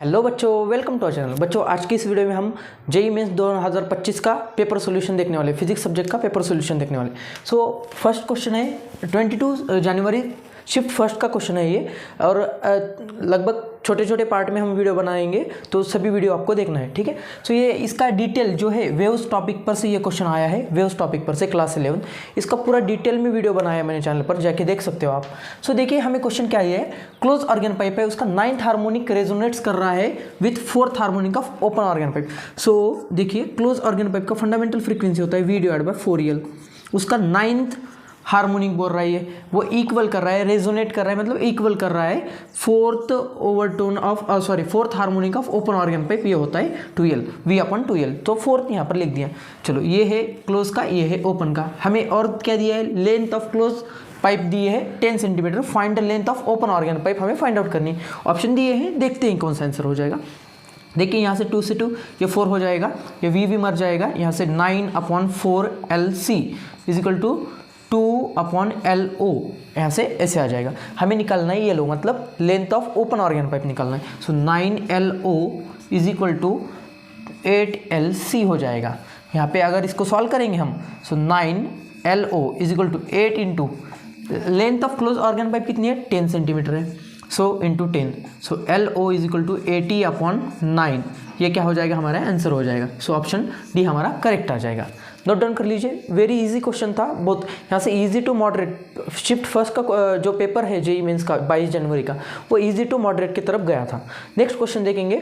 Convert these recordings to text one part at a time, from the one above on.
Hello बच्चों, welcome to our channel. बच्चों, आज की इस वीडियो में हम जेईई मेंस 2025 का पेपर सॉल्यूशन देखने वाले, फिजिक्स सब्जेक्ट का पेपर सॉल्यूशन देखने वाले। सो फर्स्ट क्वेश्चन है 22 जनवरी शिफ्ट फर्स्ट का क्वेश्चन है ये, और लगभग छोटे छोटे पार्ट में हम वीडियो बनाएंगे, तो सभी वीडियो आपको देखना है, ठीक है। सो ये इसका डिटेल जो है वेव्स टॉपिक पर से ये क्वेश्चन आया है, वेव्स टॉपिक पर से क्लास 11। इसका पूरा डिटेल में वीडियो बनाया है मैंने चैनल पर, जाके देख सकते हो आप। सो देखिए हमें क्वेश्चन क्या है, क्लोज ऑर्गन पाइप है, उसका 9th हार्मोनिक रेजोनेट्स कर रहा है with 4th harmonic of open organ pipe. So देखिए क्लोज ऑर्गन पाइप का फंडामेंटल फ्रीक्वेंसी होता है V डिवाइड बाय 4L, उसका 9th हार्मोनिक बोल रहा है, वो इक्वल कर रहा है, रेजोनेट कर रहा है, मतलब इक्वल कर रहा है 4th overtone of 4th harmonic of open organ pipe, ये होता है 2L, V/2L। तो 4th यहाँ पर लिख दिया। चलो, ये है क्लोज का, ये है ओपन का। हमें और क्या दिया है, लेंथ ऑफ क्लोज पाइप दिए है 10 centimetre. Find the length of open organ pipe हमें फाइंड आउट करनी है। ऑप्शन दिए हैं, देखते हैं कौन सा आंसर हो जाएगा। देखिए यहाँ से 2 से 2 ये 4 हो जाएगा, ये V भी मर जाएगा। यहाँ से 9/4LC इजिकल टू 2/LO, यहाँ से ऐसे आ जाएगा। हमें निकालना है LO, मतलब length of open organ pipe निकालना है। सो 9LO is equal to 8LC हो जाएगा। यहाँ पे अगर इसको सॉल्व करेंगे हम, so 9LO is equal to 8 into length of close organ pipe कितनी है, 10 सेंटीमीटर है, so into 10। So LO is equal to 80/9, ये क्या हो जाएगा, हमारा आंसर हो जाएगा। सो ऑप्शन डी हमारा करेक्ट आ जाएगा। नोट डाउन कर लीजिए, वेरी इजी क्वेश्चन था बहुत। यहाँ से easy to moderate shift first का जो पेपर है जेईई मेंस का 22 जनवरी का, वो इजी टू मॉडरेट की तरफ गया था। नेक्स्ट क्वेश्चन देखेंगे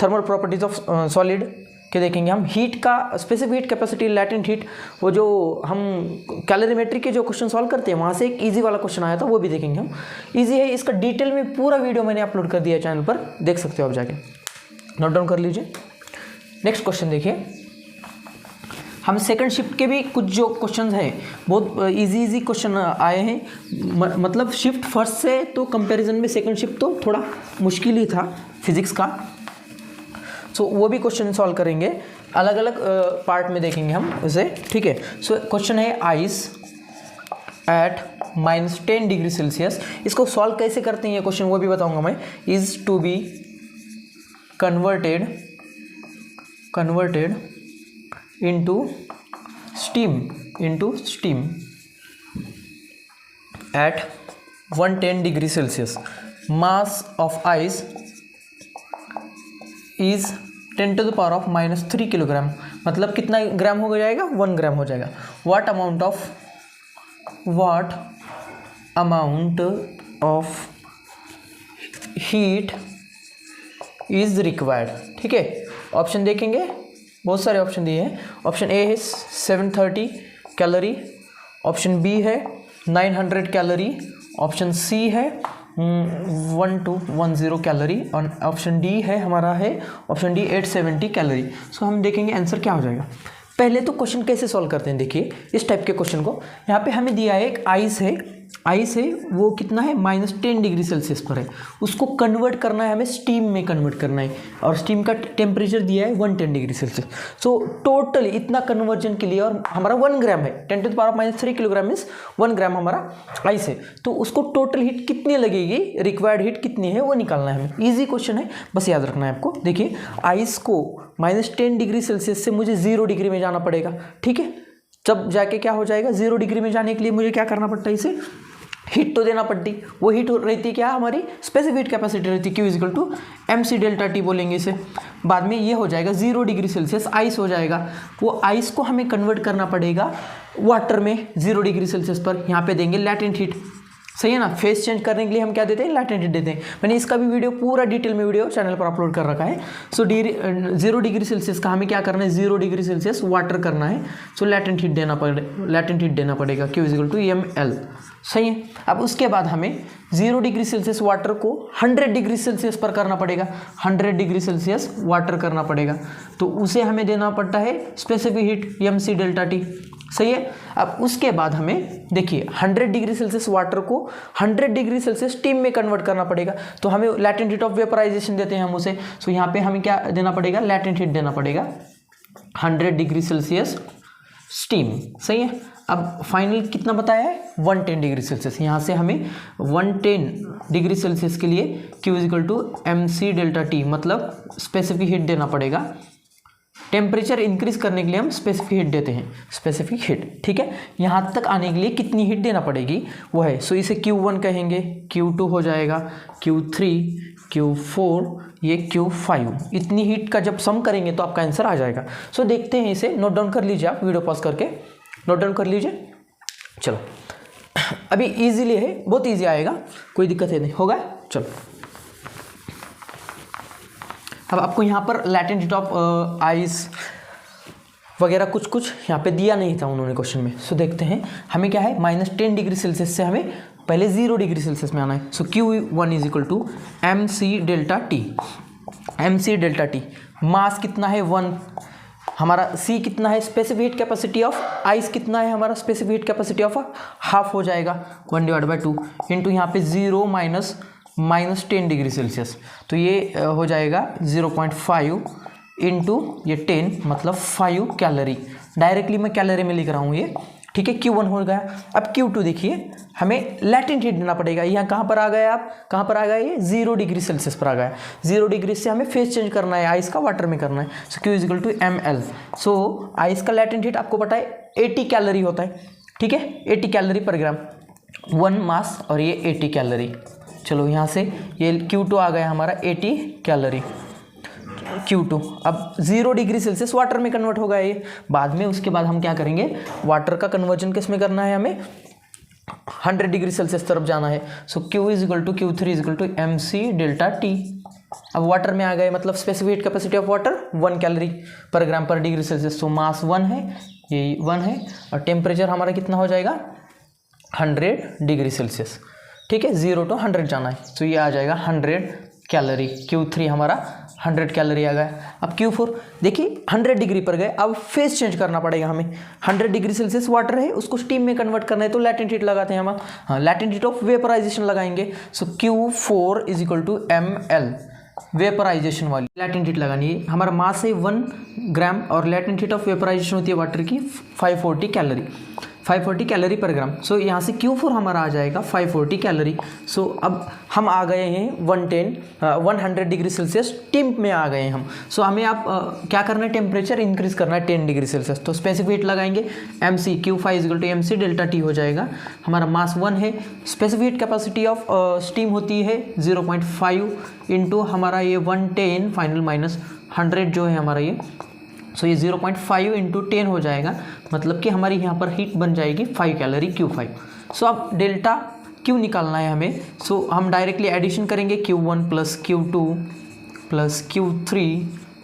थर्मल प्रॉपर्टीज ऑफ सॉलिड के देखेंगे हम। हीट का specific heat capacity, latent heat, वो जो हम कैलोरीमेट्री के जो क्वेश्चन सॉल्व करते हैं वहाँ से एक इजी वाला क्वेश्चन आया था, वो भी देखेंगे हम। इजी है, इसका डिटेल में पूरा वीडियो मैंने अपलोड कर दिया चैनल पर, देख सकते हो आप जाके। नोट डाउन कर लीजिए। नेक्स्ट क्वेश्चन देखिए, हम सेकंड शिफ्ट के भी कुछ जो क्वेश्चंस हैं बहुत इजी क्वेश्चन आए हैं। मतलब शिफ्ट फर्स्ट से तो कंपैरिजन में सेकंड शिफ्ट तो थोड़ा मुश्किल ही था फिजिक्स का। सो वो भी क्वेश्चन सॉल्व करेंगे, अलग अलग पार्ट में देखेंगे हम उसे, ठीक है। सो क्वेश्चन है आइस एट -10 डिग्री सेल्सियस। इसको सॉल्व कैसे करते हैं ये क्वेश्चन, वो भी बताऊंगा मैं। Is to be converted into steam at 110 degree Celsius. Mass of ice is 10 to the power of -3 kilogram, मतलब कितना ग्राम हो जाएगा, 1 ग्राम हो जाएगा। what amount of heat is required, ठीक है। ऑप्शन देखेंगे, बहुत सारे ऑप्शन दिए हैं। ऑप्शन ए है 730 कैलोरी, ऑप्शन बी है 900 कैलोरी, ऑप्शन सी है 1210 कैलोरी, और ऑप्शन डी है हमारा है ऑप्शन डी 870 कैलोरी। सो हम देखेंगे आंसर क्या हो जाएगा। पहले तो क्वेश्चन कैसे सॉल्व करते हैं, देखिए इस टाइप के क्वेश्चन को। यहाँ पे हमें दिया है एक आइस है, वो कितना है, -10 डिग्री सेल्सियस पर है। उसको कन्वर्ट करना है, हमें स्टीम में कन्वर्ट करना है, और स्टीम का टेम्परेचर दिया है 110 डिग्री सेल्सियस। सो टोटल इतना कन्वर्जन के लिए, और हमारा 1 ग्राम है, 10 to the power of -3 kilogram means 1 ग्राम हमारा आइस है। तो उसको टोटल हीट कितनी लगेगी, रिक्वायर्ड हीट कितनी है, वो निकालना है हमें। ईजी क्वेश्चन है, बस याद रखना है आपको। देखिए आइस को -10 डिग्री सेल्सियस से मुझे 0 डिग्री में जाना पड़ेगा, ठीक है। जब जाके क्या हो जाएगा, 0 डिग्री में जाने के लिए मुझे क्या करना पड़ता है, इसे हीट तो देना पड़ती। वो हीट रहती क्या, हमारी स्पेसिफिक हीट कैपेसिटी रहती, Q equal to MC delta T बोलेंगे इसे। बाद में ये हो जाएगा 0 डिग्री सेल्सियस आइस हो जाएगा। वो आइस को हमें कन्वर्ट करना पड़ेगा वाटर में 0 डिग्री सेल्सियस पर। यहाँ पे देंगे लैटेंट हीट, सही है ना। फेस चेंज करने के लिए हम क्या देते हैं, लैटेंट हीट देते हैं। मैंने इसका भी वीडियो पूरा डिटेल में वीडियो चैनल पर अपलोड कर रखा है। सो 0 डिग्री सेल्सियस का हमें क्या करना है, 0 डिग्री सेल्सियस वाटर करना है। सो लैटेंट हीट देना पड़ेगा Q इजिकल टू ml, सही है। अब उसके बाद हमें 0 डिग्री सेल्सियस वाटर को 100 डिग्री सेल्सियस पर करना पड़ेगा, 100 डिग्री सेल्सियस वाटर करना पड़ेगा। तो उसे हमें देना पड़ता है specific heat MC delta T, सही है। अब उसके बाद हमें देखिए 100 डिग्री सेल्सियस वाटर को 100 डिग्री सेल्सियस स्टीम में कन्वर्ट करना पड़ेगा। तो हमें लैटेंट हीट ऑफ वेपराइजेशन देते हैं हम उसे। सो यहाँ पे हमें क्या देना पड़ेगा, लैटेंट हीट देना पड़ेगा 100 डिग्री सेल्सियस स्टीम, सही है। अब फाइनल कितना बताया है 110 डिग्री सेल्सियस। यहाँ से हमें 110 डिग्री सेल्सियस के लिए Q equal to MC delta T, मतलब स्पेसिफिक हीट देना पड़ेगा। टेम्परेचर इंक्रीज करने के लिए हम स्पेसिफिक हीट देते हैं, स्पेसिफिक हीट, ठीक है। यहाँ तक आने के लिए कितनी हीट देना पड़ेगी वो है, सो इसे Q1 कहेंगे, Q2 हो जाएगा, Q3, Q4, ये Q5। इतनी हीट का जब सम करेंगे तो आपका आंसर आ जाएगा। सो देखते हैं, इसे नोट डाउन कर लीजिए, आप वीडियो पॉज करके नोट डाउन कर लीजिए। चलो अभी इजीली है, बहुत इजी आएगा, कोई दिक्कत है नहीं, होगा। चलो अब आपको यहाँ पर लैटेंट हीट ऑफ आइस वगैरह कुछ कुछ यहाँ पे दिया नहीं था उन्होंने क्वेश्चन में। सो देखते हैं हमें क्या है, -10 डिग्री सेल्सियस से हमें पहले 0 डिग्री सेल्सियस में आना है। So Q1 is equal to MC delta T। MC delta T mass कितना है 1, हमारा C कितना है, specific heat capacity of ice कितना है, हमारा specific heat capacity of half हो जाएगा 1/2 इंटू यहाँ पे 0 -10 डिग्री सेल्सियस, तो ये हो जाएगा 0.5 इंटू ये 10, मतलब 5 कैलोरी। डायरेक्टली मैं कैलोरी में लिख रहा हूँ ये, ठीक है। Q1 हो गया। अब Q2 देखिए, हमें लैटेंट हीट देना पड़ेगा। यहाँ कहाँ पर आ गया, आप कहाँ पर आ गया, ये 0 डिग्री सेल्सियस पर आ गया। 0 डिग्री से हमें फेस चेंज करना है, आइस का वाटर में करना है। So Q equal to ML। So ice का लैटेंट हीट आपको पता है 80 कैलोरी होता है, ठीक है, 80 कैलोरी पर ग्राम, 1 मास, और ये 80 कैलोरी। चलो यहाँ से ये Q2 आ गया हमारा 80 कैलोरी Q2। अब 0 डिग्री सेल्सियस वाटर में कन्वर्ट होगा ये बाद में। उसके बाद हम क्या करेंगे, वाटर का कन्वर्जन किस में करना है, हमें 100 डिग्री सेल्सियस तरफ जाना है। So Q is equal to Q3 is equal to MC delta T। अब वाटर में आ गए, मतलब specific capacity of water 1 calorie पर ग्राम पर डिग्री सेल्सियस। सो मास 1 है, ये 1 है, और टेम्परेचर हमारा कितना हो जाएगा 100 डिग्री सेल्सियस, ठीक है। 0 to 100 जाना है, तो ये आ जाएगा 100 कैलोरी। Q3 हमारा 100 कैलोरी आ गया। अब Q4 देखिए 100 डिग्री पर गए, अब फेस चेंज करना पड़ेगा हमें। 100 डिग्री सेल्सियस वाटर है, उसको स्टीम में कन्वर्ट करना है, तो लैटेंट हीट लगाते हैं हम, हाँ, लैटेंट हीट ऑफ वेपराइजेशन लगाएंगे। So Q4 is equal to ML, vaporization वाली लैटेंट हीट लगानी है। हमारा मास है 1 ग्राम, और लैटेंट हीट ऑफ वेपराइजेशन होती है वाटर की 540 कैलोरी, 540 कैलोरी पर ग्राम। सो यहाँ से Q4 हमारा आ जाएगा 540 कैलोरी। सो अब हम आ गए हैं 100 डिग्री सेल्सियस टेम्प में आ गए हैं हम। सो हमें आप क्या करना है, टेम्परेचर इंक्रीज करना है 10 डिग्री सेल्सियस। तो स्पेसिफिक हीट लगाएंगे, MC Q5 equal to MC delta T हो जाएगा। हमारा मास 1 है, specific heat capacity of steam होती है 0.5 इंटू हमारा ये 110 फाइनल माइनस 100 जो है हमारा ये। सो ये 0.5 इंटू 10 हो जाएगा, मतलब कि हमारी यहाँ पर हीट बन जाएगी 5 कैलोरी Q5। सो अब डेल्टा Q निकालना है हमें। सो हम डायरेक्टली एडिशन करेंगे, Q1 plus Q2 plus Q3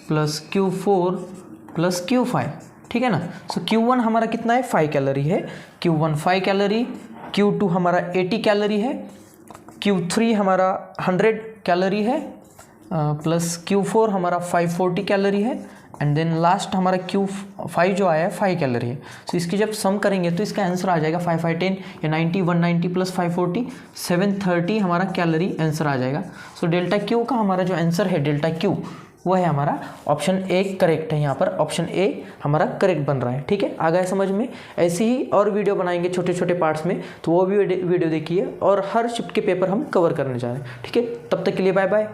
plus Q4 plus Q5, ठीक है ना। सो Q1 हमारा कितना है 5 कैलोरी है, Q1 5 कैलोरी, Q2 हमारा 80 कैलोरी है, Q3 हमारा 100 कैलोरी है, प्लस Q4 हमारा 540 कैलोरी है, एंड देन लास्ट हमारा Q5 जो आया है 5 कैलोरी है। सो इसकी जब सम करेंगे तो इसका आंसर आ जाएगा 5 5 10 या 90, 190 प्लस 540 730 हमारा कैलोरी आंसर आ जाएगा। सो डेल्टा Q का हमारा जो आंसर है डेल्टा Q वो है हमारा ऑप्शन ए करेक्ट है। यहाँ पर ऑप्शन ए हमारा करेक्ट बन रहा है, ठीक है। आ गया समझ में। ऐसे ही और वीडियो बनाएंगे छोटे छोटे पार्ट्स में, तो वो भी वीडियो देखिए, और हर शिफ्ट के पेपर हम कवर करने जा रहे हैं, ठीक है। तब तक के लिए बाय बाय।